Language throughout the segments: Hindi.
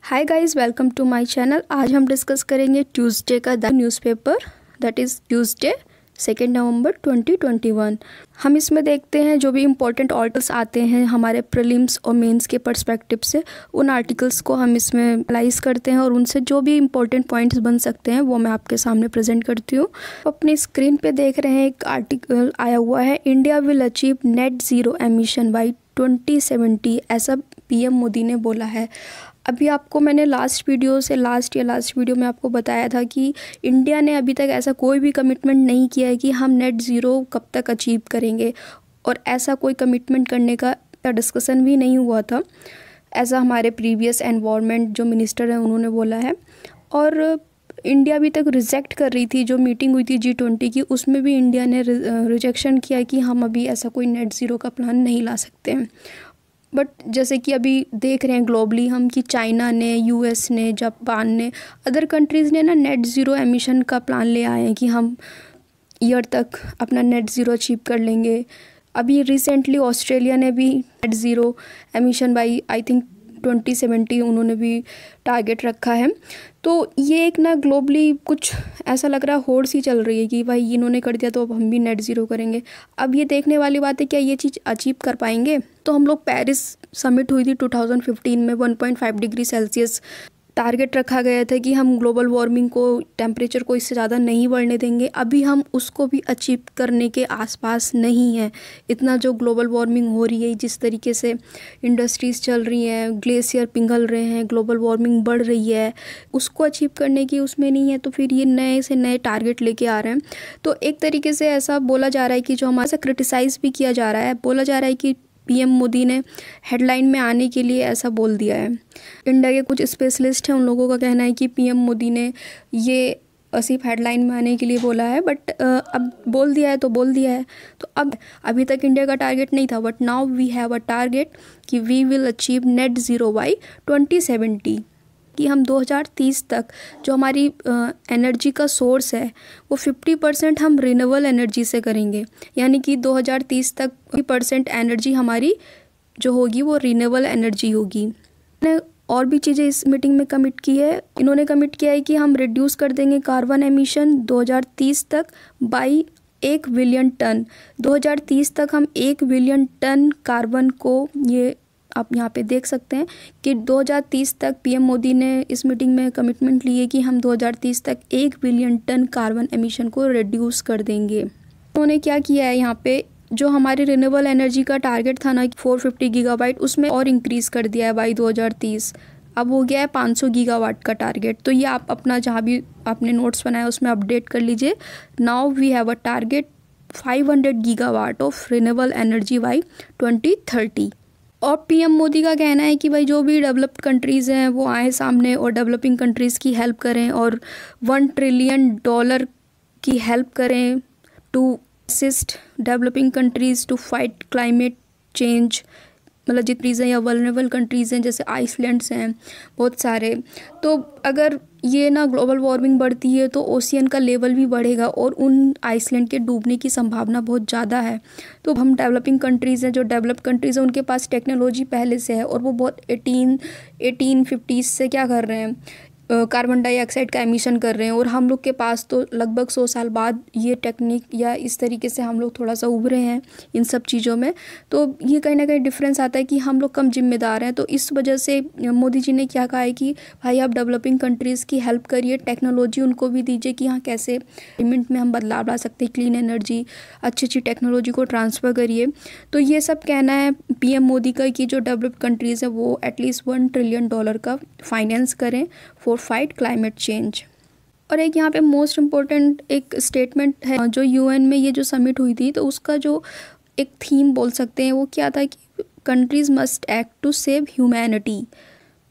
Hi guys, welcome to my channel. आज हम डिस्कस करेंगे ट्यूसडे का the newspaper, that is Tuesday 2 November 2021। हम इसमें देखते हैं जो भी इम्पोर्टेंट आर्टिकल्स आते हैं हमारे प्रीलिम्स और मेंस के पर्सपेक्टिव से, उन आर्टिकल्स को हम इसमें एनालाइज करते हैं और उनसे जो भी इम्पोर्टेंट पॉइंट्स बन सकते हैं वो मैं आपके सामने प्रेजेंट करती हूँ। अपनी स्क्रीन पे देख रहे हैं एक आर्टिकल आया हुआ है, India will achieve net zero emission by 2070, ऐसा पीएम मोदी ने बोला है। अभी आपको मैंने लास्ट वीडियो में आपको बताया था कि इंडिया ने अभी तक ऐसा कोई भी कमिटमेंट नहीं किया है कि हम नेट ज़ीरो कब तक अचीव करेंगे, और ऐसा कोई कमिटमेंट करने का डिस्कशन भी नहीं हुआ था, ऐसा हमारे प्रीवियस एनवायरनमेंट जो मिनिस्टर हैं उन्होंने बोला है। और इंडिया अभी तक रिजेक्ट कर रही थी, जो मीटिंग हुई थी G20 की, उसमें भी इंडिया ने रिजेक्शन किया कि हम अभी ऐसा कोई नेट ज़ीरो का प्लान नहीं ला सकते हैं। बट जैसे कि अभी देख रहे हैं ग्लोबली हम कि चाइना ने, यूएस ने, जापान ने, अदर कंट्रीज़ ने ना नेट ज़ीरो एमिशन का प्लान ले आए हैं कि हम ईयर तक अपना नेट ज़ीरो अचीव कर लेंगे। अभी रिसेंटली ऑस्ट्रेलिया ने भी net zero emission by I think 2070 उन्होंने भी टारगेट रखा है। तो ये एक ना ग्लोबली कुछ ऐसा लग रहा है होड़ सी चल रही है कि भाई इन्होंने कर दिया तो अब हम भी नेट ज़ीरो करेंगे। अब ये देखने वाली बात है क्या ये चीज़ अचीव कर पाएंगे। तो हम लोग पेरिस समिट हुई थी 2015 में 1.5 डिग्री सेल्सियस टारगेट रखा गया था कि हम ग्लोबल वार्मिंग को, टेम्परेचर को इससे ज़्यादा नहीं बढ़ने देंगे। अभी हम उसको भी अचीव करने के आसपास नहीं हैं। इतना जो ग्लोबल वार्मिंग हो रही है, जिस तरीके से इंडस्ट्रीज़ चल रही हैं, ग्लेशियर पिघल रहे हैं, ग्लोबल वार्मिंग बढ़ रही है, उसको अचीव करने की उसमें नहीं है। तो फिर ये नए से नए टारगेट लेके आ रहे हैं। तो एक तरीके से ऐसा बोला जा रहा है कि जो हमारे से क्रिटिसाइज़ भी किया जा रहा है, बोला जा रहा है कि पीएम मोदी ने हेडलाइन में आने के लिए ऐसा बोल दिया है। इंडिया के कुछ स्पेशलिस्ट हैं, उन लोगों का कहना है कि पीएम मोदी ने ये सिर्फ हेडलाइन में आने के लिए बोला है, बट अब बोल दिया है तो बोल दिया है। तो अब अभी तक इंडिया का टारगेट नहीं था, but now we have a target कि we will achieve net zero by 2070, कि हम 2030 तक जो हमारी एनर्जी का सोर्स है वो 50% हम रिन्यूएबल एनर्जी से करेंगे। यानी कि 2030 तक 50% एनर्जी हमारी जो होगी वो रिन्यूएबल एनर्जी होगी। और भी चीज़ें इस मीटिंग में कमिट की है। इन्होंने कमिट किया है कि हम रिड्यूस कर देंगे कार्बन एमिशन 2030 तक बाई 1 बिलियन टन। 2030 तक हम 1 बिलियन टन कार्बन को, ये आप यहाँ पे देख सकते हैं कि 2030 तक पीएम मोदी ने इस मीटिंग में कमिटमेंट ली है कि हम 2030 तक 1 बिलियन टन कार्बन एमिशन को रिड्यूस कर देंगे। उन्होंने क्या किया है यहाँ पे, जो हमारे रिन्यूएबल एनर्जी का टारगेट था ना 450 गीगावाट, उसमें और इंक्रीज़ कर दिया है बाई 2030। अब हो गया है 500 गीगावाट का टारगेट। तो ये आप अपना जहाँ भी आपने नोट्स बनाया उसमें अपडेट कर लीजिए। Now we have a target 500 gigawatt of renewable energy by 2030। और पीएम मोदी का कहना है कि भाई जो भी डेवलप्ड कंट्रीज़ हैं वो आए सामने और डेवलपिंग कंट्रीज़ की हेल्प करें और $1 ट्रिलियन की हेल्प करें to assist developing countries to fight climate change. मतलब जितनी हैं या वल्नरेबल कंट्रीज़ हैं जैसे आइसलैंड्स हैं बहुत सारे। तो अगर ये ना ग्लोबल वार्मिंग बढ़ती है तो ओशियन का लेवल भी बढ़ेगा और उन आइसलैंड के डूबने की संभावना बहुत ज़्यादा है। तो हम डेवलपिंग कंट्रीज़ हैं, जो डेवलप कंट्रीज़ हैं, उनके पास टेक्नोलॉजी पहले से है और वो बहुत 1850 से क्या कर रहे हैं, कार्बन डाइऑक्साइड का एमिशन कर रहे हैं। और हम लोग के पास तो लगभग 100 साल बाद ये टेक्निक या इस तरीके से हम लोग थोड़ा सा उभरे हैं इन सब चीज़ों में। तो ये कहीं ना कहीं डिफरेंस आता है कि हम लोग कम जिम्मेदार हैं। तो इस वजह से मोदी जी ने क्या कहा है कि भाई आप डेवलपिंग कंट्रीज़ की हेल्प करिए, टेक्नोलॉजी उनको भी दीजिए कि हाँ कैसे इन्वायरमेंट में हम बदलाव ला सकते हैं, क्लीन एनर्जी, अच्छी अच्छी टेक्नोलॉजी को ट्रांसफ़र करिए। तो ये सब कहना है पीएम मोदी का कि जो डेवलप्ड कंट्रीज़ है वो एटलीस्ट $1 ट्रिलियन का फाइनेंस करें फॉर फाइट क्लाइमेट चेंज। और एक यहाँ पे मोस्ट इम्पोर्टेंट एक स्टेटमेंट है, जो यूएन में ये जो समिट हुई थी तो उसका जो एक थीम बोल सकते हैं वो क्या था कि countries must act to save humanity.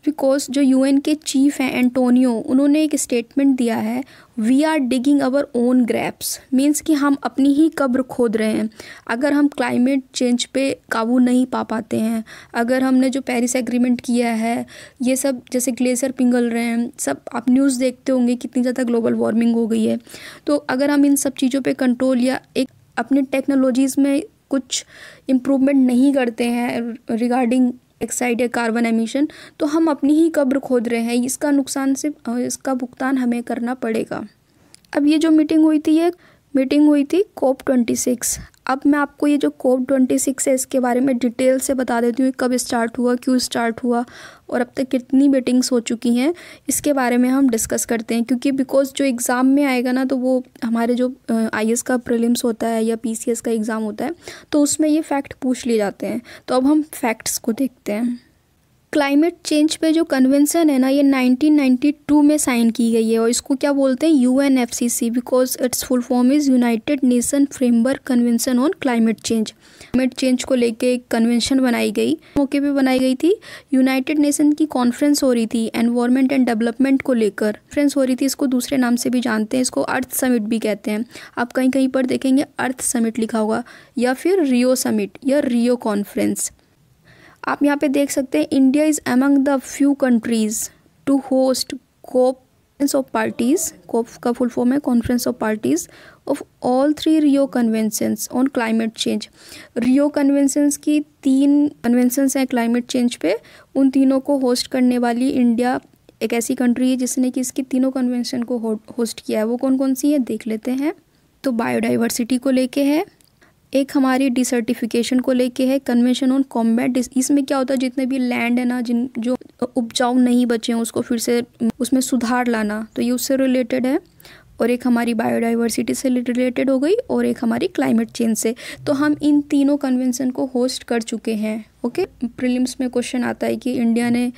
Because जो यूएन के चीफ हैं एंटोनियो, उन्होंने एक स्टेटमेंट दिया है, we are digging our own graves, means कि हम अपनी ही कब्र खोद रहे हैं। अगर हम क्लाइमेट चेंज पे काबू नहीं पा पाते हैं, अगर हमने जो पेरिस एग्रीमेंट किया है, ये सब जैसे ग्लेशियर पिघल रहे हैं, सब आप न्यूज़ देखते होंगे कितनी ज़्यादा ग्लोबल वार्मिंग हो गई है। तो अगर हम इन सब चीज़ों पे कंट्रोल या एक अपनी टेक्नोलॉजीज़ में कुछ इम्प्रूवमेंट नहीं करते हैं रिगार्डिंग ऑक्साइड या कार्बन एमिशन, तो हम अपनी ही कब्र खोद रहे हैं। इसका नुकसान इसका भुगतान हमें करना पड़ेगा। अब ये जो मीटिंग हुई थी COP26। अब मैं आपको ये जो COP26 है इसके बारे में डिटेल से बता देती हूँ, कब स्टार्ट हुआ, क्यों स्टार्ट हुआ और अब तक कितनी मीटिंग्स हो चुकी हैं, इसके बारे में हम डिस्कस करते हैं। क्योंकि बिकॉज जो एग्ज़ाम में आएगा ना, तो वो हमारे जो IAS का प्रीलिम्स होता है या PCS का एग्ज़ाम होता है, तो उसमें ये फैक्ट पूछ लिए जाते हैं। तो अब हम फैक्ट्स को देखते हैं। क्लाइमेट चेंज पे जो कन्वेंशन है ना, ये 1992 में साइन की गई है और इसको क्या बोलते हैं, UNFCCC, because it's full form is United nation framework convention on climate change. Climate change को लेके एक कन्वेंशन बनाई गई, मौके पे बनाई गई थी। यूनाइटेड नेशन की कॉन्फ्रेंस हो रही थी एनवायरनमेंट एंड डेवलपमेंट को लेकर, कॉन्फ्रेंस हो रही थी। इसको दूसरे नाम से भी जानते हैं, इसको अर्थ समिट भी कहते हैं। आप कहीं कहीं पर देखेंगे अर्थ समिट लिखा होगा, या फिर रियो समिट या रियो कॉन्फ्रेंस। आप यहाँ पे देख सकते हैं, India is among the few countries to host conference of parties. COP का फुल फॉर्म है conference of parties of all 3 Rio conventions on climate change. Rio conventions की 3 कन्वेंशंस हैं क्लाइमेट चेंज पे, उन तीनों को होस्ट करने वाली इंडिया एक ऐसी कंट्री है जिसने कि इसकी तीनों कन्वेंशन को होस्ट किया है। वो कौन कौन सी है देख लेते हैं। तो बायोडाइवर्सिटी को लेके है, एक हमारी डिसर्टिफिकेशन को लेके है, कन्वेंशन ऑन कॉम्बैट। इसमें क्या होता है, जितने भी लैंड है ना जो उपजाऊ नहीं बचे हैं उसको फिर से उसमें सुधार लाना, तो ये उससे रिलेटेड है। और एक हमारी बायोडाइवर्सिटी से रिलेटेड हो गई और एक हमारी क्लाइमेट चेंज से। तो हम इन तीनों कन्वेंशन को होस्ट कर चुके हैं। ओके, प्रीलिम्स में क्वेश्चन आता है कि इंडिया ने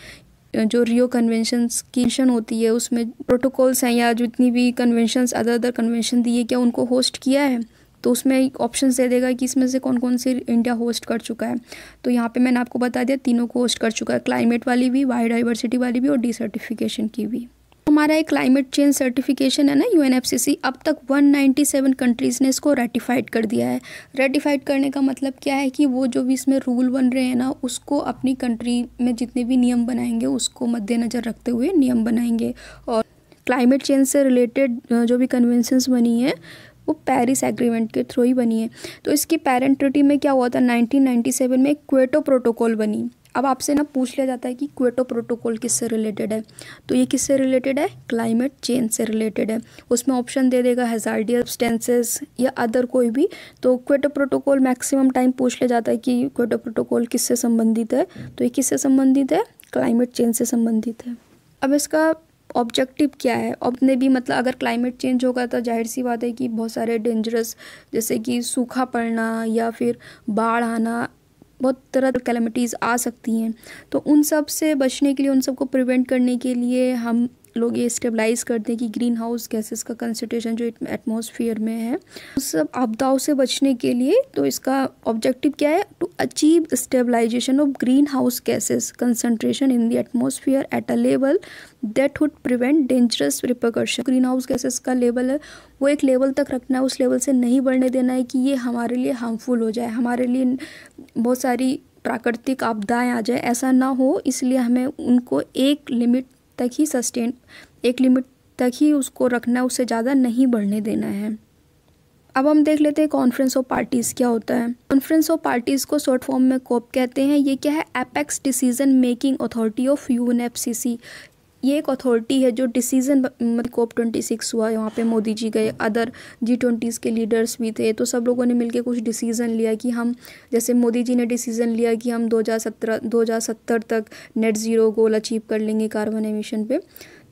जो रियो कन्वेंशंस की होती है उसमें प्रोटोकॉल्स हैं या जितनी भी कन्वेंशंस अदर कन्वेंशन दी है, क्या उनको होस्ट किया है। तो उसमें ऑप्शन दे देगा कि इसमें से कौन कौन सी इंडिया होस्ट कर चुका है। तो यहाँ पे मैंने आपको बता दिया, तीनों को होस्ट कर चुका है, क्लाइमेट वाली भी, बायोडाइवर्सिटी वाली भी और डिसर्टिफिकेशन की भी। हमारा एक क्लाइमेट चेंज सर्टिफिकेशन है ना UNFCCC, अब तक 197 कंट्रीज़ ने इसको रेटिफाइड कर दिया है। रेटिफाइड करने का मतलब क्या है कि वो जो भी इसमें रूल बन रहे हैं ना, उसको अपनी कंट्री में जितने भी नियम बनाएंगे उसको मद्देनज़र रखते हुए नियम बनाएंगे। और क्लाइमेट चेंज से रिलेटेड जो भी कन्वेंशंस बनी है वो पेरिस एग्रीमेंट के थ्रू ही बनी है। तो इसकी पेरेंटिटी में क्या हुआ था, 1997 में क्योटो प्रोटोकॉल बनी। अब आपसे ना पूछ लिया जाता है कि क्योटो प्रोटोकॉल किससे रिलेटेड है, तो ये किससे रिलेटेड है, क्लाइमेट चेंज से रिलेटेड है। उसमें ऑप्शन दे देगा हैजार्डियस सब्सटेंसेस या अदर कोई भी। तो क्योटो प्रोटोकॉल मैक्सिमम टाइम पूछ लिया जाता है कि क्योटो प्रोटोकॉल किससे संबंधित है, तो ये किससे संबंधित है, क्लाइमेट चेंज से संबंधित है। अब इसका ऑब्जेक्टिव क्या है, अपने भी मतलब अगर क्लाइमेट चेंज होगा तो जाहिर सी बात है कि बहुत सारे डेंजरस, जैसे कि सूखा पड़ना या फिर बाढ़ आना, बहुत तरह की कैलेमिटीज़ आ सकती हैं। तो उन सब से बचने के लिए, उन सब को प्रिवेंट करने के लिए हम लोग ये स्टेबलाइज करते हैं कि ग्रीन हाउस गैसेस का कंसंट्रेशन जो एटमॉस्फेयर में है, उस सब आपदाओं से बचने के लिए। तो इसका ऑब्जेक्टिव क्या है, to achieve stabilization of green house gases concentration in the atmosphere at a level that would prevent dangerous repercussion. Green house gases का लेवल है वो एक लेवल तक रखना है, उस लेवल से नहीं बढ़ने देना है कि ये हमारे लिए हार्मफुल हो जाए, हमारे लिए बहुत सारी प्राकृतिक आपदाएं आ जाए, ऐसा ना हो। इसलिए हमें उनको एक लिमिट तक ही एक लिमिट तक ही उसको रखना है, उससे ज़्यादा नहीं बढ़ने देना है। अब हम देख लेते हैं कॉन्फ्रेंस ऑफ पार्टीज़ क्या होता है। कॉन्फ्रेंस ऑफ पार्टीज़ को शॉर्ट फॉर्म में COP कहते हैं। ये क्या है, apex decision making authority of UNFCCC। ये एक अथॉरिटी है जो डिसीजन, COP26 हुआ, यहाँ पे मोदी जी गए, अदर G20s के लीडर्स भी थे, तो सब लोगों ने मिलकर कुछ डिसीज़न लिया कि हम, जैसे मोदी जी ने डिसीज़न लिया कि हम 2070 तक नेट ज़ीरो गोल अचीव कर लेंगे कार्बन एमिशन पे।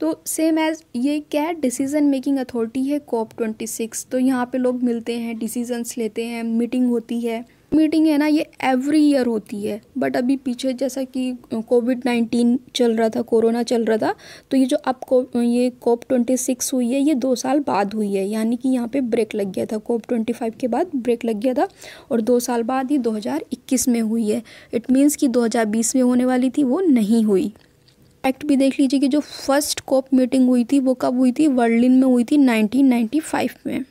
तो सेम एज ये क्या है, डिसीज़न मेकिंग अथॉरिटी है COP26। तो यहाँ पे लोग मिलते हैं, डिसीजंस लेते हैं, मीटिंग होती है। मीटिंग है ना, ये एवरी ईयर होती है, बट अभी पीछे जैसा कि COVID-19 चल रहा था, कोरोना चल रहा था, तो ये जो अब ये COP26 हुई है, ये 2 साल बाद हुई है, यानी कि यहाँ पे ब्रेक लग गया था। COP25 के बाद ब्रेक लग गया था और 2 साल बाद ये 2021 में हुई है। इट मीन्स कि 2020 में होने वाली थी, वो नहीं हुई। फैक्ट भी देख लीजिए कि जो फर्स्ट COP मीटिंग हुई थी वो कब हुई थी, बर्लिन में हुई थी 1995 में।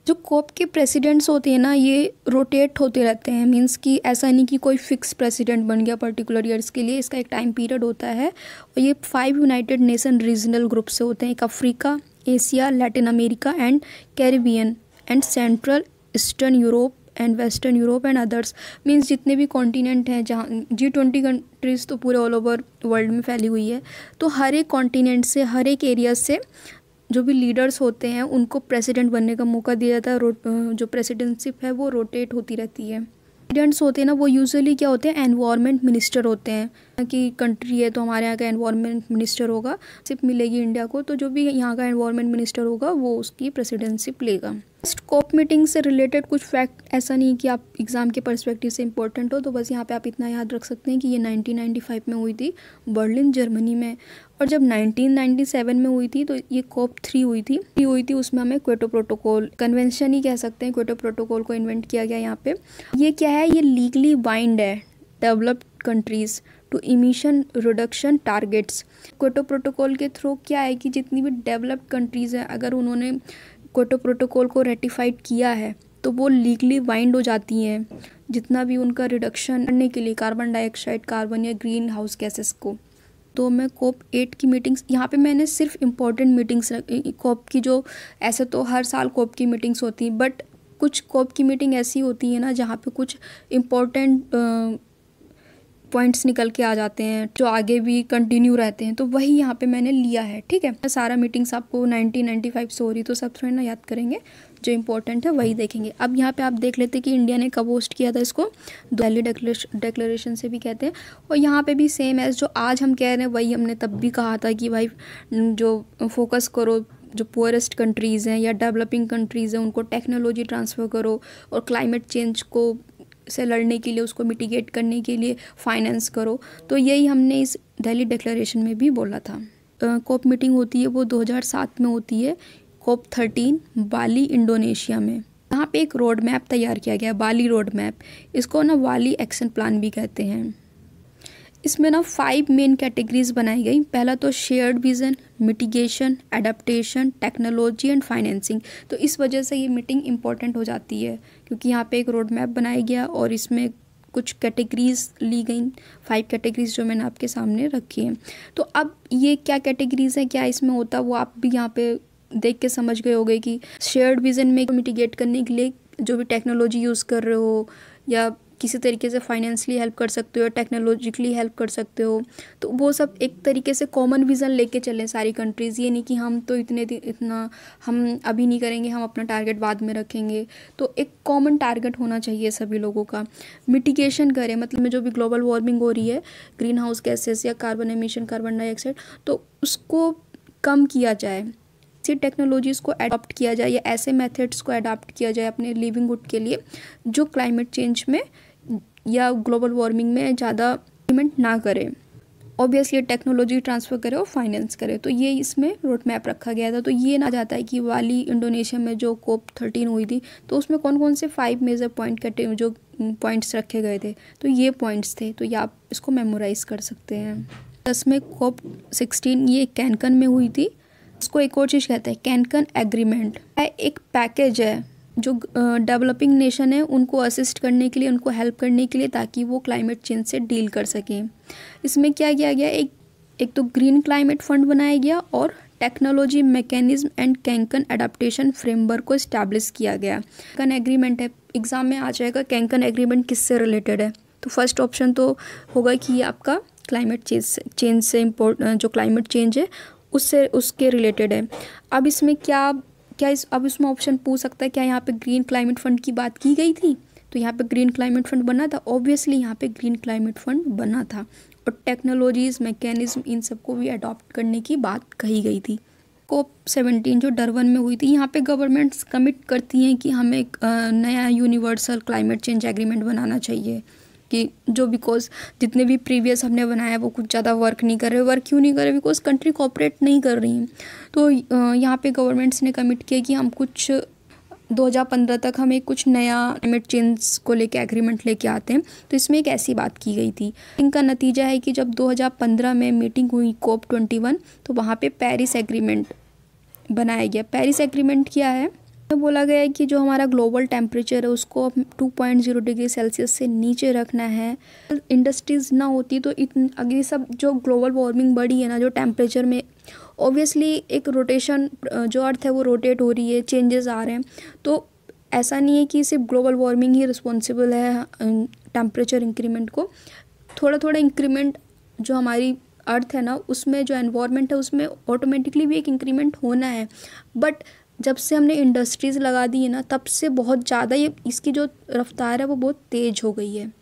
जो COP के प्रेसिडेंट्स होते हैं ना, ये रोटेट होते रहते हैं, मींस कि ऐसा नहीं कि कोई फिक्स प्रेसिडेंट बन गया पर्टिकुलर ईयर्स के लिए। इसका एक टाइम पीरियड होता है और ये 5 यूनाइटेड नेशन रीजनल ग्रुप से होते हैं, एक Africa, Asia, Latin America and Caribbean and central eastern Europe and western Europe and others, means जितने भी कॉन्टिनेंट हैं, जहाँ G20 कंट्रीज़ तो पूरे ऑल ओवर वर्ल्ड में फैली हुई है, तो हर एक कॉन्टिनेंट से, हर एक एरिया से जो भी लीडर्स होते हैं उनको प्रेसिडेंट बनने का मौका दिया जाता है। जो प्रेसिडेंटशिप है वो रोटेट होती रहती है। प्रेसिडेंट्स होते हैं ना, वो यूजुअली क्या होते हैं, एनवायरनमेंट मिनिस्टर होते हैं। कि कंट्री है तो हमारे यहाँ का एनवायरनमेंट मिनिस्टर होगा, सिर्फ मिलेगी इंडिया को, तो जो भी यहाँ का एनवायरनमेंट मिनिस्टर होगा वो उसकी प्रेसिडेंटशिप लेगा। कोप मीटिंग से रिलेटेड कुछ फैक्ट, ऐसा नहीं कि आप एग्ज़ाम के पर्सपेक्टिव से इंपॉर्टेंट हो, तो बस यहाँ पे आप इतना याद रख सकते हैं कि ये 1995 में हुई थी बर्लिन जर्मनी में। और जब 1997 में हुई थी तो ये कोप 3 हुई थी। उसमें हमें क्योटो प्रोटोकॉल, कन्वेंशन ही कह सकते हैं, क्योटो प्रोटोकॉल को इन्वेंट किया गया यहाँ पे। ये क्या है, ये लीगली बाइंड है developed countries to emission reduction targets. Kyoto protocol के थ्रू क्या है कि जितनी भी डेवलप्ड कंट्रीज़ हैं, अगर उन्होंने क्योटो प्रोटोकॉल को रेटिफाइड किया है तो वो लीगली बाइंड हो जाती हैं, जितना भी उनका रिडक्शन करने के लिए कार्बन डाइऑक्साइड, कार्बन या ग्रीन हाउस गैसेस को। तो मैं कोप 8 की मीटिंग्स यहाँ पे मैंने सिर्फ इम्पॉर्टेंट मीटिंग्स कोप की, जो ऐसे तो हर साल कोप की मीटिंग्स होती हैं, बट कुछ कोप की मीटिंग ऐसी होती है ना जहाँ पे कुछ इम्पॉर्टेंट पॉइंट्स निकल के आ जाते हैं जो आगे भी कंटिन्यू रहते हैं, तो वही यहाँ पे मैंने लिया है। ठीक है, सारा मीटिंग्स आपको 1995 से हो रही, तो सब थोड़ा ना याद करेंगे, जो इम्पोर्टेंट है वही देखेंगे। अब यहाँ पे आप देख लेते कि इंडिया ने कब होस्ट किया था इसको, दिल्ली डिक्लेरेशन से भी कहते हैं। और यहाँ पे भी सेम एज जो आज हम कह रहे हैं वही हमने तब भी कहा था कि भाई जो फोकस करो जो पुअरेस्ट कंट्रीज़ हैं या डेवलपिंग कंट्रीज़ हैं उनको टेक्नोलॉजी ट्रांसफ़र करो, और क्लाइमेट चेंज को से लड़ने के लिए, उसको मिटिगेट करने के लिए फाइनेंस करो। तो यही हमने इस दिल्ली डिक्लेरेशन में भी बोला था। कोप मीटिंग होती है वो 2007 में होती है, कोप 13 बाली इंडोनेशिया में। यहाँ पे एक रोड मैप तैयार किया गया, बाली रोड मैप, इसको ना बाली एक्शन प्लान भी कहते हैं। इसमें ना 5 मेन कैटेगरीज बनाई गई। पहला तो shared vision, mitigation, adaptation, technology and financing. तो इस वजह से ये मीटिंग इम्पॉर्टेंट हो जाती है, क्योंकि यहाँ पे एक रोड मैप बनाया गया और इसमें कुछ कैटेगरीज ली गई, 5 कैटेगरीज जो मैंने आपके सामने रखी हैं। तो अब ये क्या कैटेगरीज हैं, क्या इसमें होता है, वो आप भी यहाँ पे देख के समझ गए होंगे कि शेयर्ड विजन में मिटिगेट करने के लिए जो भी टेक्नोलॉजी यूज़ कर रहे हो या किसी तरीके से फाइनेंशियली हेल्प कर सकते हो, टेक्नोलॉजिकली हेल्प कर सकते हो, तो वो सब एक तरीके से कॉमन विज़न लेके चलें सारी कंट्रीज़। ये नहीं कि हम तो इतना हम अभी नहीं करेंगे, हम अपना टारगेट बाद में रखेंगे। तो एक कॉमन टारगेट होना चाहिए सभी लोगों का। मिटिगेशन करें, मतलब में जो भी ग्लोबल वार्मिंग हो रही है, ग्रीन हाउस गैसेस या कार्बन एमिशन, कार्बन डाइऑक्साइड, तो उसको कम किया जाए, ऐसी टेक्नोलॉजीज़ को अडॉप्ट किया जाए या ऐसे मेथड्स को अडॉप्ट किया जाए अपने लिविंगहुड के लिए जो क्लाइमेट चेंज में या ग्लोबल वार्मिंग में ज़्यादा इम्प्लीमेंट ना करे। ऑब्वियसली टेक्नोलॉजी ट्रांसफ़र करे और फाइनेंस करे। तो ये इसमें रोड मैप रखा गया था। तो ये ना जाता है कि बाली इंडोनेशिया में जो कोप 13 हुई थी तो उसमें कौन कौन से 5 मेजर पॉइंट्स रखे गए थे, तो ये पॉइंट्स थे। तो ये आप इसको मेमोराइज कर सकते हैं। 10 में कोप 16 ये कैनकन में हुई थी। इसको एक और चीज़ कहते हैं कैनकन एग्रीमेंट। एक पैकेज है जो डेवलपिंग नेशन है उनको असिस्ट करने के लिए, उनको हेल्प करने के लिए, ताकि वो क्लाइमेट चेंज से डील कर सकें। इसमें क्या किया गया, एक तो ग्रीन क्लाइमेट फंड बनाया गया और technology mechanism and कैंकन adaptation framework को इस्टेब्लिश किया गया। कैंकन एग्रीमेंट है, एग्जाम में आ जाएगा कैंकन एग्रीमेंट किससे रिलेटेड है। तो फर्स्ट ऑप्शन तो होगा कि ये आपका क्लाइमेट चेंज से जो क्लाइमेट चेंज है उसके रिलेटेड है। अब इसमें अब इसमें ऑप्शन पूछ सकता है क्या यहाँ पे ग्रीन क्लाइमेट फंड की बात की गई थी। तो यहाँ पे ग्रीन क्लाइमेट फंड बना था, ऑब्वियसली यहाँ पे ग्रीन क्लाइमेट फंड बना था। और टेक्नोलॉजीज़, मैकेनिज्म, इन सबको भी अडॉप्ट करने की बात कही गई थी। कोप 17 जो डरबन में हुई थी, यहाँ पे गवर्नमेंट्स कमिट करती हैं कि हमें एक नया यूनिवर्सल क्लाइमेट चेंज एग्रीमेंट बनाना चाहिए, कि जो बिकॉज जितने भी प्रीवियस हमने बनाया वो कुछ ज़्यादा वर्क नहीं कर रहे। वर्क क्यों नहीं कर रहे, बिकॉज कंट्री कोऑपरेट नहीं कर रही हैं। तो यहाँ पे गवर्नमेंट्स ने कमिट किया कि हम कुछ 2015 तक हमें कुछ नया क्लाइमेट चेंज को लेके एग्रीमेंट लेके आते हैं। तो इसमें एक ऐसी बात की गई थी। इनका नतीजा है कि जब 2015 में मीटिंग हुई कोप 21, तो वहाँ पे पेरिस एग्रीमेंट बनाया गया। पेरिस एग्रीमेंट क्या है, तो बोला गया है कि जो हमारा ग्लोबल टेम्परेचर है उसको 2.0 डिग्री सेल्सियस से नीचे रखना है। इंडस्ट्रीज़ ना होती तो अगली सब जो ग्लोबल वार्मिंग बढ़ी है ना, जो टेम्परेचर में ऑब्वियसली एक रोटेशन, जो अर्थ है वो रोटेट हो रही है, चेंजेस आ रहे हैं। तो ऐसा नहीं है कि सिर्फ ग्लोबल वार्मिंग ही रिस्पॉन्सिबल है टेम्परेचर इंक्रीमेंट को। थोड़ा थोड़ा इंक्रीमेंट जो हमारी अर्थ है ना, उसमें जो एनवायरनमेंट है उसमें ऑटोमेटिकली भी एक इंक्रीमेंट होना है। बट जब से हमने इंडस्ट्रीज़ लगा दी है ना, तब से बहुत ज़्यादा ये इसकी जो रफ्तार है वो बहुत तेज़ हो गई है।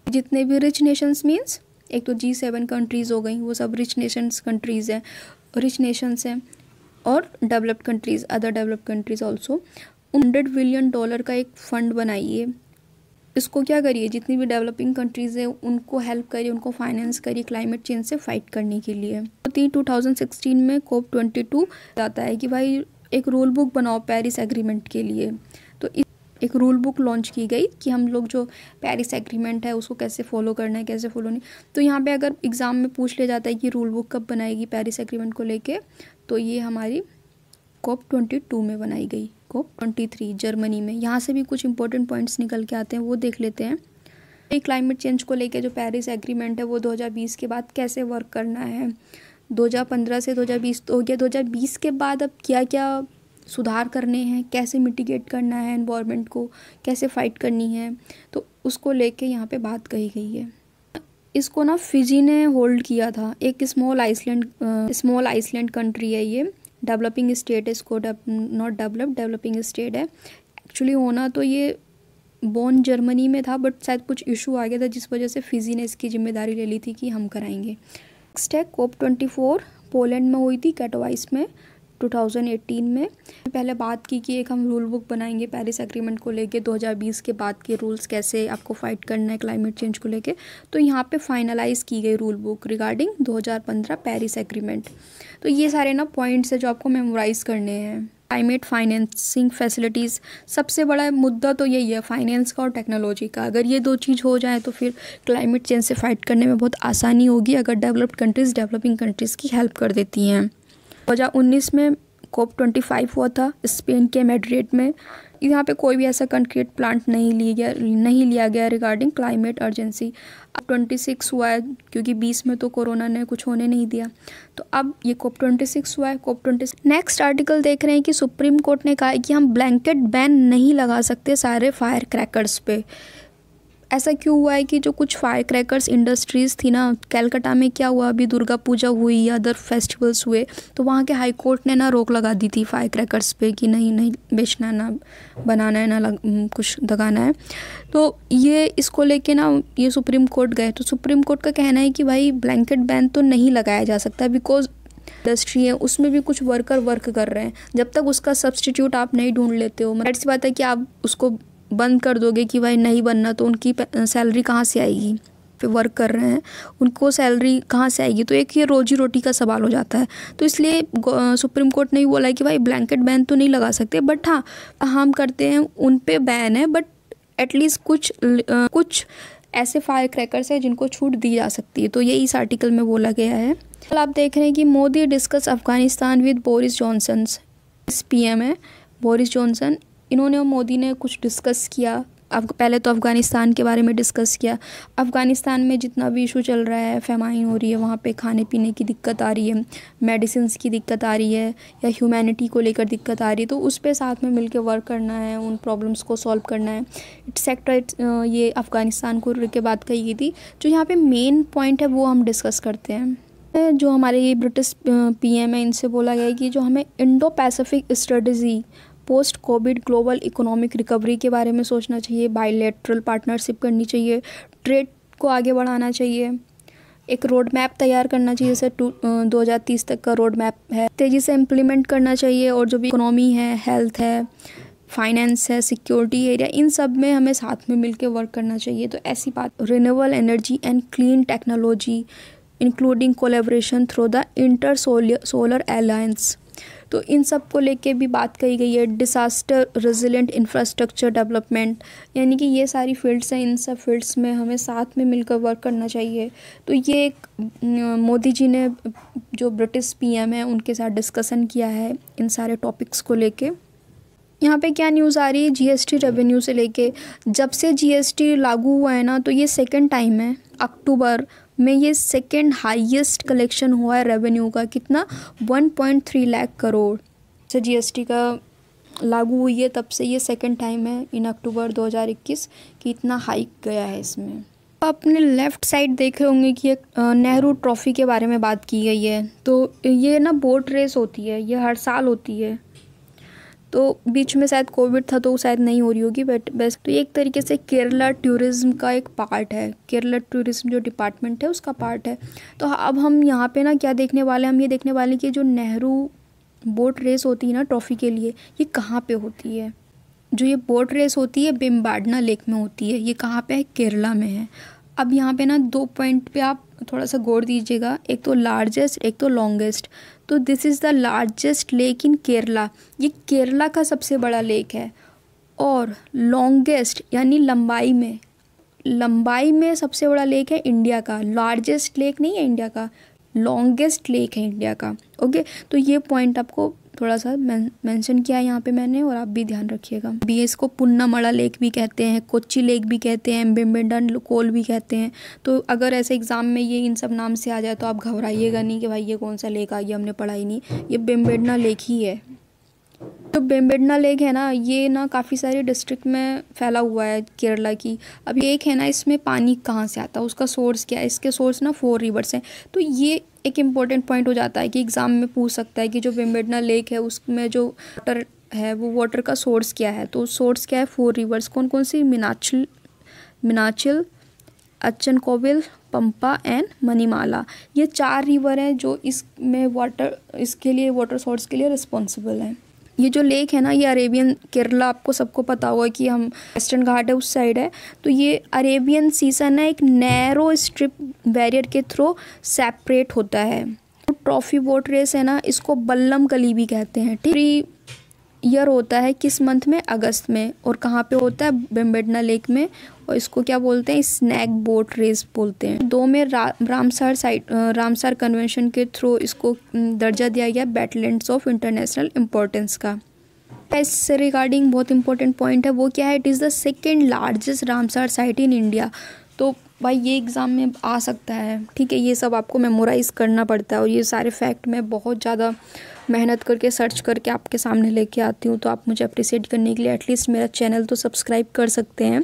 जितने भी रिच नेशंस मीन्स एक तो G7 कंट्रीज़ हो गई, वो सब रिच कंट्रीज़ हैं, और developed countries, other developed countries also. $100 billion का एक फ़ंड बनाइए, इसको क्या करिए, जितनी भी डेवलपिंग कंट्रीज़ है उनको हेल्प करिए, उनको फाइनेंस करिए क्लाइमेट चेंज से फाइट करने के लिए। 2016 में COP22 आता है कि भाई एक रूल बुक बनाओ पेरिस एग्रीमेंट के लिए। तो एक रूल बुक लॉन्च की गई कि हम लोग जो पेरिस एग्रीमेंट है उसको कैसे फॉलो करना है, कैसे फॉलो नहीं। तो यहाँ पे अगर एग्ज़ाम में पूछ लिया जाता है कि रूल बुक कब बनाएगी पेरिस एग्रीमेंट को लेके, तो ये हमारी COP22 में बनाई गई, COP23 जर्मनी में। यहाँ से भी कुछ इंपॉर्टेंट पॉइंट्स निकल के आते हैं, वो देख लेते हैं। ये क्लाइमेट चेंज को लेके जो पेरिस एग्रीमेंट है वो 2020 के बाद कैसे वर्क करना है। 2015 से 2020 तो हो गया, 2020 के बाद अब क्या क्या सुधार करने हैं, कैसे मिटिगेट करना है एनवायरनमेंट को, कैसे फाइट करनी है, तो उसको लेके यहाँ पे बात कही गई है। इसको ना फिजी ने होल्ड किया था, एक स्मॉल आइसलैंड कंट्री है ये, डेवलपिंग स्टेट है इसको, नॉट डेवलपिंग स्टेट है एक्चुअली। होना तो ये बोन जर्मनी में था, बट शायद कुछ इशू आ गया था जिस वजह से फिजी ने इसकी जिम्मेदारी ले ली थी कि हम कराएंगे। नेक्स्ट है COP24 पोलैंड में हुई थी, कैटोवाइस में 2018 में। पहले बात की कि एक हम रूल बुक बनाएंगे पेरिस एग्रीमेंट को लेके, 2020 के बाद के रूल्स कैसे आपको फाइट करना है क्लाइमेट चेंज को लेके। तो यहाँ पे फाइनलाइज की गई rule book regarding 2015 Paris agreement. तो ये सारे ना पॉइंट्स है जो आपको मेमोराइज करने हैं। क्लाइमेट फाइनेंसिंग फैसिलिटीज़, सबसे बड़ा मुद्दा तो यही है फाइनेंस का और टेक्नोलॉजी का। अगर ये दो चीज़ हो जाए तो फिर क्लाइमेट चेंज से फाइट करने में बहुत आसानी होगी, अगर डेवलप्ड कंट्रीज़ डेवलपिंग कंट्रीज़ की हेल्प कर देती हैं। 2019 में COP25 हुआ था स्पेन के मैड्रिड में। यहाँ पे कोई भी ऐसा कंक्रीट प्लांट नहीं लिया गया रिगार्डिंग क्लाइमेट अर्जेंसी। अब 26 हुआ है क्योंकि 20 में तो कोरोना ने कुछ होने नहीं दिया, तो अब ये COP26 हुआ है। COP26 नेक्स्ट आर्टिकल देख रहे हैं कि सुप्रीम कोर्ट ने कहा है कि हम ब्लैंकेट बैन नहीं लगा सकते सारे फायर क्रैकर्स पे। ऐसा क्यों हुआ है कि जो कुछ फायर क्रैकर्स इंडस्ट्रीज़ थी ना, कैलकाटा में क्या हुआ, अभी दुर्गा पूजा हुई या अदर फेस्टिवल्स हुए, तो वहाँ के हाई कोर्ट ने ना रोक लगा दी थी फायर क्रैकर्स पे कि नहीं बेचना है, ना बनाना है, ना कुछ दगाना है। तो ये इसको लेके ना ये सुप्रीम कोर्ट गए, तो सुप्रीम कोर्ट का कहना है कि भाई ब्लैंकेट बैन तो नहीं लगाया जा सकता, बिकॉज इंडस्ट्री है उसमें भी कुछ वर्कर वर्क कर रहे हैं। जब तक उसका सब्सटीट्यूट आप नहीं ढूंढ लेते हो, ऐसी बात है कि आप उसको बंद कर दोगे कि भाई नहीं बनना, तो उनकी सैलरी कहाँ से आएगी, फिर वर्क कर रहे हैं उनको सैलरी कहाँ से आएगी। तो एक ये रोजी रोटी का सवाल हो जाता है। तो इसलिए सुप्रीम कोर्ट ने ही बोला है कि भाई ब्लैंकेट बैन तो नहीं लगा सकते, बट हाँ हम करते हैं उन पे बैन है, बट एटलीस्ट कुछ ऐसे फायर क्रैकर्स है जिनको छूट दी जा सकती है। तो ये इस आर्टिकल में बोला गया है। आप देख रहे हैं कि Modi discuss Afghanistan with Boris Johnson. PM है बोरिस जॉनसन, इन्होंने और मोदी ने कुछ डिस्कस किया। पहले तो अफ़गानिस्तान के बारे में डिस्कस किया। अफ़गानिस्तान में जितना भी इशू चल रहा है, फेमाइन हो रही है, वहाँ पे खाने पीने की दिक्कत आ रही है, मेडिसिन्स की दिक्कत आ रही है, या ह्यूमैनिटी को लेकर दिक्कत आ रही है, तो उस पे साथ में मिलकर वर्क करना है, उन प्रॉब्लम्स को सॉल्व करना है। सेक्टर ये अफ़गानिस्तान को लेकर बात कही गई थी। जो यहाँ पर मेन पॉइंट है वो हम डिस्कस करते हैं। जो हमारे ये ब्रिटिश PM है, इनसे बोला गया है कि जो हमें Indo Pacific strategy post Covid global economic recovery के बारे में सोचना चाहिए, बायलैटरल पार्टनरशिप करनी चाहिए, ट्रेड को आगे बढ़ाना चाहिए, एक रोड मैप तैयार करना चाहिए, जैसे 2030 तक का रोड मैप है, तेज़ी से इम्प्लीमेंट करना चाहिए। और जो भी इकोनॉमी है, हेल्थ है, फाइनेंस है, सिक्योरिटी एरिया, इन सब में हमें साथ में मिलकर वर्क करना चाहिए। तो ऐसी बात, renewable energy and clean technology including collaboration through the inter solar alliance, तो इन सब को लेके भी बात कही गई है। डिसास्टर रेजिलेंट इंफ्रास्ट्रक्चर डेवलपमेंट, यानी कि ये सारी फील्ड्स हैं, इन सब फील्ड्स में हमें साथ में मिलकर वर्क करना चाहिए। तो ये एक मोदी जी ने जो ब्रिटिश PM है उनके साथ डिस्कशन किया है इन सारे टॉपिक्स को लेके। यहाँ पे क्या न्यूज़ आ रही है GST रेवेन्यू से लेके, जब से GST लागू हुआ है ना, तो ये सेकेंड टाइम है, अक्टूबर में ये सेकेंड हाईएस्ट कलेक्शन हुआ है रेवेन्यू का। कितना? 1.3 लाख करोड़ से GST का लागू हुई है तब से ये सेकंड टाइम है इन अक्टूबर 2021 कि इतना हाइक गया है इसमें। अपने लेफ़्ट साइड देखे होंगे कि एक नेहरू ट्रॉफ़ी के बारे में बात की गई है। तो ये ना बोट रेस होती है, ये हर साल होती है। तो बीच में शायद कोविड था तो शायद नहीं हो रही होगी, बट बेस्ट तो ये एक तरीके से केरला टूरिज़्म का एक पार्ट है, केरला टूरिज़्म जो डिपार्टमेंट है उसका पार्ट है। तो अब हम यहाँ पे ना क्या देखने वाले हैं, हम ये देखने वाले हैं कि जो नेहरू बोट रेस होती है ना ट्रॉफ़ी के लिए, ये कहाँ पे होती है। जो ये बोट रेस होती है बेम्बाडना लेक में होती है। ये कहाँ पे है, केरला में है। अब यहाँ पे ना 2 पॉइंट पे आप थोड़ा सा गौर दीजिएगा, एक तो लार्जेस्ट, एक तो लॉन्गेस्ट। तो this is the largest lake in Kerala, ये केरला का सबसे बड़ा लेक है। और लॉन्गेस्ट यानी लंबाई में सबसे बड़ा लेक है इंडिया का। लार्जेस्ट लेक नहीं है इंडिया का, लॉन्गेस्ट लेक है इंडिया का। ओके, तो ये पॉइंट आपको थोड़ा सा मेंशन किया है यहाँ पे मैंने, और आप भी ध्यान रखिएगा। बीएस को पुन्नामला लेक भी कहते हैं, कोच्चि लेक भी कहते हैं, बेम्बेडन कोल भी कहते हैं। तो अगर ऐसे एग्ज़ाम में ये इन सब नाम से आ जाए तो आप घबराइएगा नहीं कि भाई ये कौन सा लेक आ गया, हमने पढ़ा ही नहीं। ये बेम्बेडना लेक ही है। तो बेम्बेडना लेक है ना, ये ना काफ़ी सारे डिस्ट्रिक्ट में फैला हुआ है केरला की। अब ये एक है ना, इसमें पानी कहाँ से आता है, उसका सोर्स क्या है। इसके सोर्स ना 4 रिवर्स हैं। तो ये एक इम्पॉर्टेंट पॉइंट हो जाता है कि एग्ज़ाम में पूछ सकता है कि जो बेम्बेडना लेक है उसमें जो वाटर है वो वाटर का सोर्स क्या है। तो सोर्स क्या है, 4 रिवर्स। कौन कौन सी, मीनाचिल, अच्चनकोविल, पंपा एंड मणिमाला। ये 4 रिवर हैं जो इसमें इसके लिए वाटर सोर्स के लिए रिस्पॉन्सिबल हैं। ये जो लेक है ना, ये अरेबियन, केरला आपको सबको पता होगा कि हम वेस्टर्न घाट है उस साइड है। तो ये अरेबियन सीसन है, एक नैरो स्ट्रिप बैरियर के थ्रू सेपरेट होता है। तो ट्रॉफी बोट रेस है ना, इसको बल्लम कली भी कहते हैं। ठीक, ईयर होता है किस मंथ में, अगस्त में। और कहाँ पे होता है, बेम्बेडना लेक में। और इसको क्या बोलते हैं, स्नैक बोट रेस बोलते हैं। 2 में रामसर कन्वेंशन के थ्रू इसको दर्जा दिया गया वेटलैंड्स ऑफ इंटरनेशनल इम्पोर्टेंस का। इससे रिगार्डिंग बहुत इंपॉर्टेंट पॉइंट है, वो क्या है, it is the second largest Ramsar site in India. तो भाई ये एग्ज़ाम में आ सकता है, ठीक है। ये सब आपको मेमोराइज़ करना पड़ता है, और ये सारे फैक्ट मैं बहुत ज़्यादा मेहनत करके सर्च करके आपके सामने लेके आती हूँ। तो आप मुझे अप्रिशिएट करने के लिए एटलीस्ट मेरा चैनल तो सब्सक्राइब कर सकते हैं।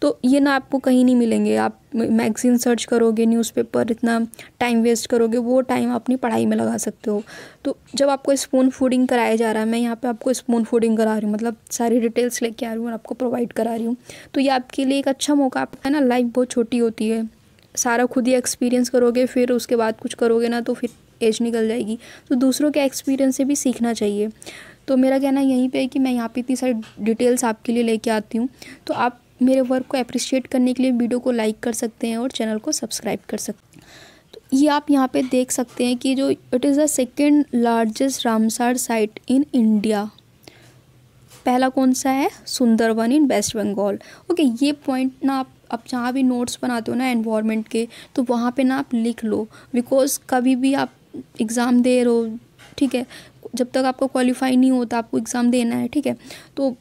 तो ये ना आपको कहीं नहीं मिलेंगे। आप मैगज़ीन सर्च करोगे, न्यूज़पेपर, इतना टाइम वेस्ट करोगे, वो टाइम आप अपनी पढ़ाई में लगा सकते हो। तो जब आपको स्पून फूडिंग कराया जा रहा है, मैं यहाँ पे आपको स्पून फूडिंग करा रही हूँ, मतलब सारी डिटेल्स लेके आ रही हूँ और आपको प्रोवाइड करा रही हूँ। तो ये आपके लिए एक अच्छा मौका है ना। लाइफ बहुत छोटी होती है, सारा खुद ही एक्सपीरियंस करोगे, फिर उसके बाद कुछ करोगे ना तो फिर एज निकल जाएगी। तो दूसरों के एक्सपीरियंस से भी सीखना चाहिए। तो मेरा कहना यहीं पे है कि मैं यहाँ पे इतनी सारी डिटेल्स आपके लिए लेके आती हूँ। तो आप मेरे वर्क को अप्रिशिएट करने के लिए वीडियो को लाइक कर सकते हैं और चैनल को सब्सक्राइब कर सकते हैं। तो ये आप यहाँ पे देख सकते हैं कि जो it is the second largest Ramsar site in India. पहला कौन सा है, सुंदरवन इन वेस्ट बंगाल। ओके, ये पॉइंट ना आप जहाँ भी नोट्स बनाते हो ना एनवायरनमेंट के, तो वहाँ पे ना आप लिख लो। बिकॉज कभी भी आप एग्ज़ाम दे रहे हो, ठीक है, जब तक आपको क्वालिफाई नहीं होता आपको एग्ज़ाम देना है, ठीक है। तो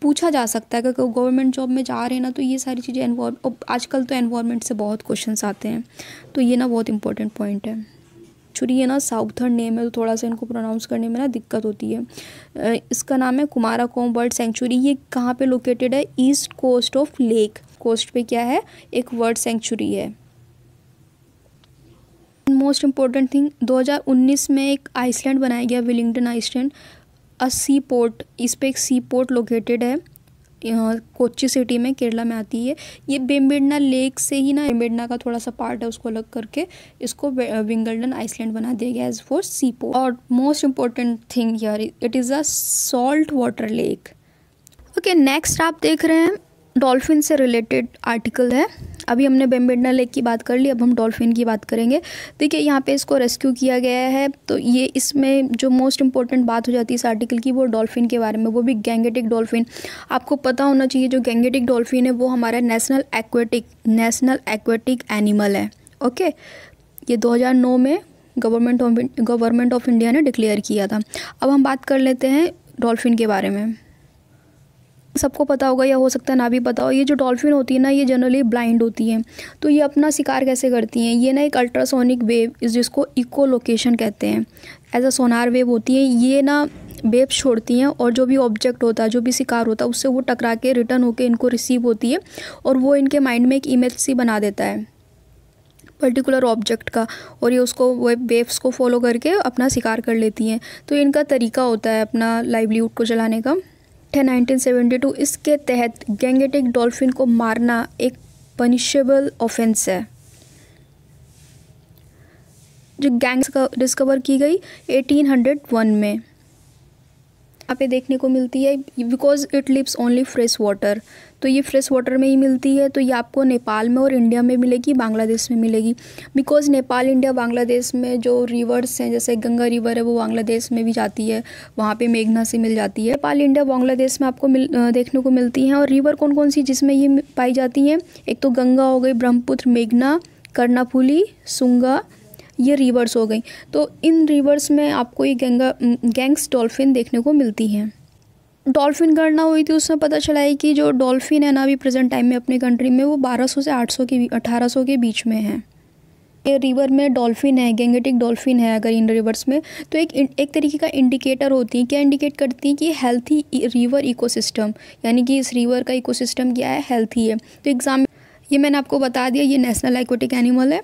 पूछा जा सकता है कि गवर्नमेंट जॉब में जा रहे हैं ना, तो ये सारी चीज़ें आजकल तो एनवायरनमेंट से बहुत क्वेश्चंस आते हैं। तो ये ना बहुत इंपॉर्टेंट पॉइंट है। एक्चुअली ये ना साउथर्न नेम है, तो थोड़ा सा इनको प्रोनाउंस करने में ना दिक्कत होती है। इसका नाम है कुमाराकोम बर्ड सेंचुरी। ये कहाँ पे लोकेटेड है, east coast of lake coast पे क्या है, एक बर्ड सेंचुरी है। मोस्ट इम्पोर्टेंट थिंग, 2019 में एक आइसलैंड बनाया गया, विलिंगडन आइसलैंड, सी पोर्ट। इस पे एक सी पोर्ट लोकेटेड है, यहाँ कोच्चि सिटी में, केरला में आती है। ये बेम्बेडना लेक से ही ना, बेम्बेडना का थोड़ा सा पार्ट है, उसको अलग करके इसको विंगल्डन आइसलैंड बना दिया गया एज फॉर सी पोर्ट। और most important thing here, it is a salt water lake. Okay, next आप देख रहे हैं डॉल्फिन से रिलेटेड आर्टिकल है। अभी हमने बेम्बेडना लेक की बात कर ली, अब हम डॉल्फिन की बात करेंगे। देखिए यहाँ पे इसको रेस्क्यू किया गया है। तो ये इसमें जो मोस्ट इम्पोर्टेंट बात हो जाती है इस आर्टिकल की, वो डॉल्फिन के बारे में, वो भी गैंगेटिक डॉल्फिन। आपको पता होना चाहिए जो गैंगेटिक डॉल्फिन है वो हमारा नेशनल एक्वेटिक एनिमल है। ओके, ये 2009 में गवर्नमेंट ऑफ इंडिया ने डिक्लेयर किया था। अब हम बात कर लेते हैं डॉल्फिन के बारे में। सबको पता होगा या हो सकता है ना भी पता हो, ये जो डॉल्फिन होती है ना, ये जनरली ब्लाइंड होती हैं। तो ये अपना शिकार कैसे करती हैं, ये ना एक अल्ट्रासोनिक वेव जिसको इको लोकेशन कहते हैं, एज अ सोनार वेव होती है। ये ना वेव्स छोड़ती हैं और जो भी ऑब्जेक्ट होता है, जो भी शिकार होता है, उससे वो टकरा के रिटर्न होके इनको रिसीव होती है और वो इनके माइंड में एक इमेज सी बना देता है पर्टिकुलर ऑब्जेक्ट का, और ये उसको वेव्स को फॉलो करके अपना शिकार कर लेती हैं। तो इनका तरीका होता है अपना लाइवलीहुड को चलाने का। 1972 इसके तहत गैंगेटिक डॉल्फिन को मारना एक पनिशेबल ऑफेंस है। जो गैंग्स का डिस्कवर की गई 1801 में, यहाँ पे देखने को मिलती है because it lives only fresh water. तो ये फ्रेश वाटर में ही मिलती है। तो ये आपको नेपाल में और इंडिया में मिलेगी, बांग्लादेश में मिलेगी। बिकॉज नेपाल, इंडिया, बांग्लादेश में जो रिवर्स हैं, जैसे गंगा रिवर है वो बांग्लादेश में भी जाती है, वहाँ पे मेघना से मिल जाती है। नेपाल, इंडिया, बांग्लादेश में आपको देखने को मिलती हैं। और रिवर कौन कौन सी जिसमें ये पाई जाती हैं? एक तो गंगा हो गई, ब्रह्मपुत्र, मेघना, कर्णाफुली, सुंगा, ये रिवर्स हो गई। तो इन रिवर्स में आपको ये गैंग्स डॉल्फिन देखने को मिलती हैं। डॉल्फिन गणना हुई थी, उसमें पता चला है कि जो डॉल्फिन है ना अभी प्रेजेंट टाइम में अपने कंट्री में वो 1200 से 1800 के बीच में है। ये रिवर में डॉल्फिन है, गैंगेटिक डॉल्फिन है अगर इन रिवर्स में, तो एक तरीके का इंडिकेटर होती है। क्या इंडिकेट करती है कि हेल्थी रिवर इकोसिस्टम, यानी कि इस रिवर का इकोसिस्टम क्या है, हेल्थी है। तो एग्जाम ये मैंने आपको बता दिया, ये नेशनल एक्वेटिक एनिमल है।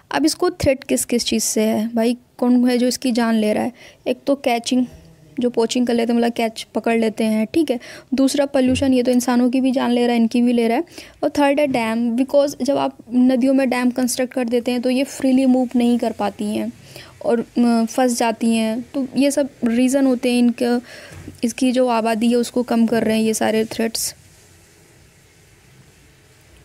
अब इसको थ्रेट किस किस चीज़ से है भाई, कौन है जो इसकी जान ले रहा है? एक तो कैचिंग, जो पोचिंग कर लेते हैं, मतलब कैच पकड़ लेते हैं, ठीक है। दूसरा पोल्यूशन, ये तो इंसानों की भी जान ले रहा है, इनकी भी ले रहा है। और थर्ड है डैम, बिकॉज जब आप नदियों में डैम कंस्ट्रक्ट कर देते हैं तो ये फ्रीली मूव नहीं कर पाती हैं और फंस जाती हैं। तो ये सब रीज़न होते हैं इनका, इसकी जो आबादी है उसको कम कर रहे हैं ये सारे थ्रेट्स।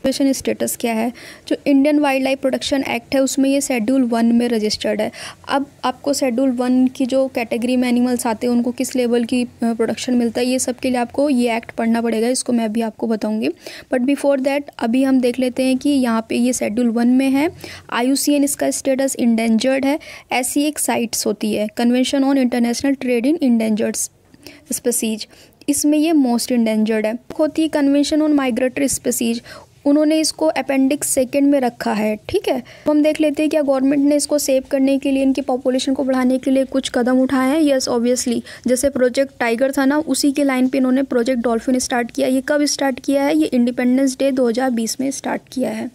स्टेटस क्या है? जो Indian wild life protection act है उसमें ये शेड्यूल 1 में रजिस्टर्ड है। अब आपको शेड्यूल 1 की जो कैटेगरी में एनिमल्स आते हैं उनको किस लेवल की प्रोटेक्शन मिलता है, ये सब के लिए आपको ये एक्ट पढ़ना पड़ेगा, इसको मैं अभी आपको बताऊंगी। बट बिफोर दैट अभी हम देख लेते हैं कि यहाँ पे ये शेड्यूल 1 में है। IUCN इसका स्टेटस इंडेंजर्ड है। ऐसी एक साइट्स होती है, convention on international trade in endangered species, इसमें ये मोस्ट इंडेंजर्ड है। होती है कन्वेंशन ऑन माइग्रेटरी स्पीसीज, उन्होंने इसको अपेंडिक्स 2 में रखा है, ठीक है। तो हम देख लेते हैं क्या गवर्नमेंट ने इसको सेव करने के लिए, इनकी पॉपुलेशन को बढ़ाने के लिए कुछ कदम उठाए हैं। यस, ऑब्वियसली, जैसे प्रोजेक्ट टाइगर था ना, उसी के लाइन पे इन्होंने प्रोजेक्ट डॉल्फिन स्टार्ट किया। ये कब स्टार्ट किया है? ये इंडिपेंडेंस डे 2020 में स्टार्ट किया है।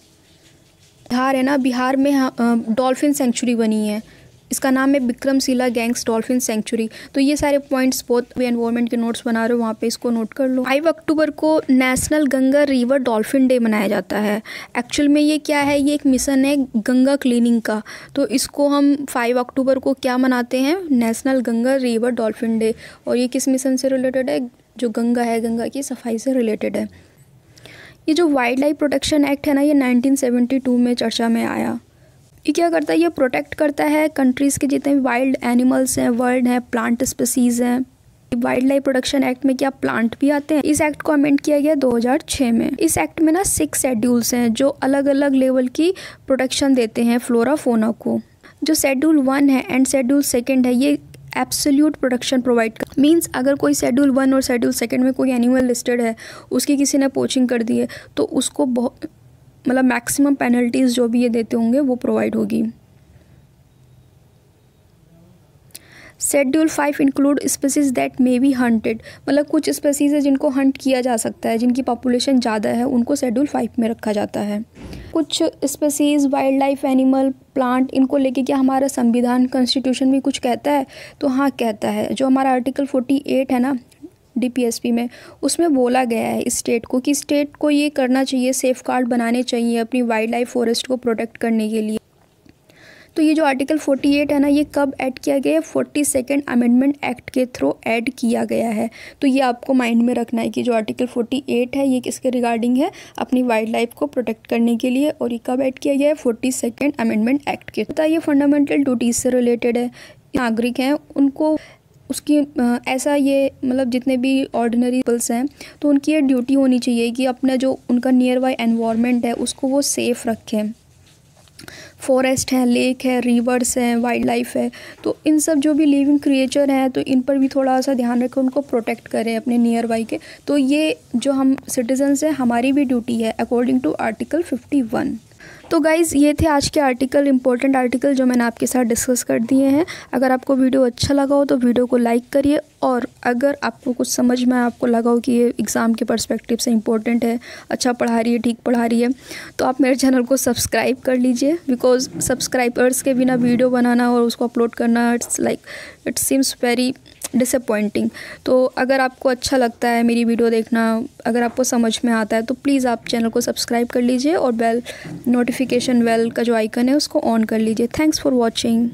बिहार है ना, बिहार में डॉल्फिन सेंचुरी बनी है, इसका नाम है विक्रमशिला गैंग्स डॉल्फिन सेंचुरी। तो ये सारे पॉइंट्स बहुत एनवायरनमेंट के नोट्स बना रहे हो वहाँ पे इसको नोट कर लो। 5 अक्टूबर को national Ganga river dolphin day मनाया जाता है। एक्चुअल में ये क्या है, ये एक मिशन है गंगा क्लीनिंग का। तो इसको हम 5 अक्टूबर को क्या मनाते हैं? National Ganga river dolphin day. और ये किस मिशन से रिलेटेड है? जो गंगा है, गंगा की सफाई से रिलेटेड है। ये जो वाइल्ड लाइफ प्रोटेक्शन एक्ट है ना, ये 1972 में चर्चा में आया। ये क्या करता है? ये प्रोटेक्ट करता है कंट्रीज़ के जितने भी वाइल्ड एनिमल्स हैं, वर्ड हैं, प्लांट स्पीसीज़ हैं। वाइल्ड लाइफ प्रोटेक्शन एक्ट में क्या प्लांट भी आते हैं? इस एक्ट को अमेंड किया गया 2006 में। इस एक्ट में ना 6 शेड्यूल्स हैं जो अलग अलग लेवल की प्रोटेक्शन देते हैं फ्लोरा फोना को। जो शेड्यूल 1 है एंड शेड्यूल 2 है, ये एब्सोल्यूट प्रोटेक्शन प्रोवाइड कर, मीन्स अगर कोई शेड्यूल 1 और शेड्यूल 2 में कोई एनिमल लिस्टेड है, उसकी किसी ने पोचिंग कर दी है, तो उसको बहुत मतलब मैक्सिमम पेनल्टीज़ जो भी ये देते होंगे वो प्रोवाइड होगी। Schedule 5 include species that may be hunted, मतलब कुछ स्पीसीज है जिनको हंट किया जा सकता है, जिनकी पॉपुलेशन ज़्यादा है, उनको शेड्यूल 5 में रखा जाता है। कुछ species, wild life animal, plant, इनको लेके क्या हमारा संविधान, कॉन्स्टिट्यूशन भी कुछ कहता है? तो हाँ कहता है। जो हमारा आर्टिकल 48 है ना DPSP में, उसमें बोला गया है स्टेट को कि स्टेट को ये करना चाहिए, सेफ गार्ड बनाने चाहिए अपनी वाइल्ड लाइफ फॉरेस्ट को प्रोटेक्ट करने के लिए। तो ये जो आर्टिकल 48 है ना, ये कब ऐड किया गया है? 42nd अमेंडमेंट एक्ट के थ्रू ऐड किया गया है। तो ये आपको माइंड में रखना है कि जो आर्टिकल 48 है ये किसके रिगार्डिंग है? अपनी वाइल्ड लाइफ को प्रोटेक्ट करने के लिए। और ये कब ऐड किया गया है? 42nd अमेंडमेंट एक्ट के। तो ये फंडामेंटल ड्यूटीज़ से रिलेटेड है। नागरिक हैं उनको उसकी ऐसा ये मतलब जितने भी ऑर्डिनरी पीपल्स हैं तो उनकी ये ड्यूटी होनी चाहिए कि अपना जो उनका नियर बाई एनवायरनमेंट है उसको वो सेफ़ रखें। फॉरेस्ट है, लेक है, रिवर्स हैं, वाइल्ड लाइफ है, तो इन सब जो भी लिविंग क्रिएचर हैं तो इन पर भी थोड़ा सा ध्यान रखें, उनको प्रोटेक्ट करें अपने नियर बाई के। तो ये जो हम सिटीजन्स हैं, हमारी भी ड्यूटी है अकॉर्डिंग टू आर्टिकल 51। तो गाइज़ ये थे आज के आर्टिकल, इंपॉर्टेंट आर्टिकल जो मैंने आपके साथ डिस्कस कर दिए हैं। अगर आपको वीडियो अच्छा लगा हो तो वीडियो को लाइक करिए, और अगर आपको कुछ समझ में आपको लगा हो कि ये एग्ज़ाम के पर्सपेक्टिव से इम्पोर्टेंट है, अच्छा पढ़ा रही है, ठीक पढ़ा रही है, तो आप मेरे चैनल को सब्सक्राइब कर लीजिए। बिकॉज सब्सक्राइबर्स के बिना वीडियो बनाना और उसको अपलोड करना इट सीम्स वेरी डिसअपॉइंटिंग। तो अगर आपको अच्छा लगता है मेरी वीडियो देखना, अगर आपको समझ में आता है, तो प्लीज़ आप चैनल को सब्सक्राइब कर लीजिए और नोटिफिकेशन बेल का जो आइकन है उसको ऑन कर लीजिए। Thanks for watching.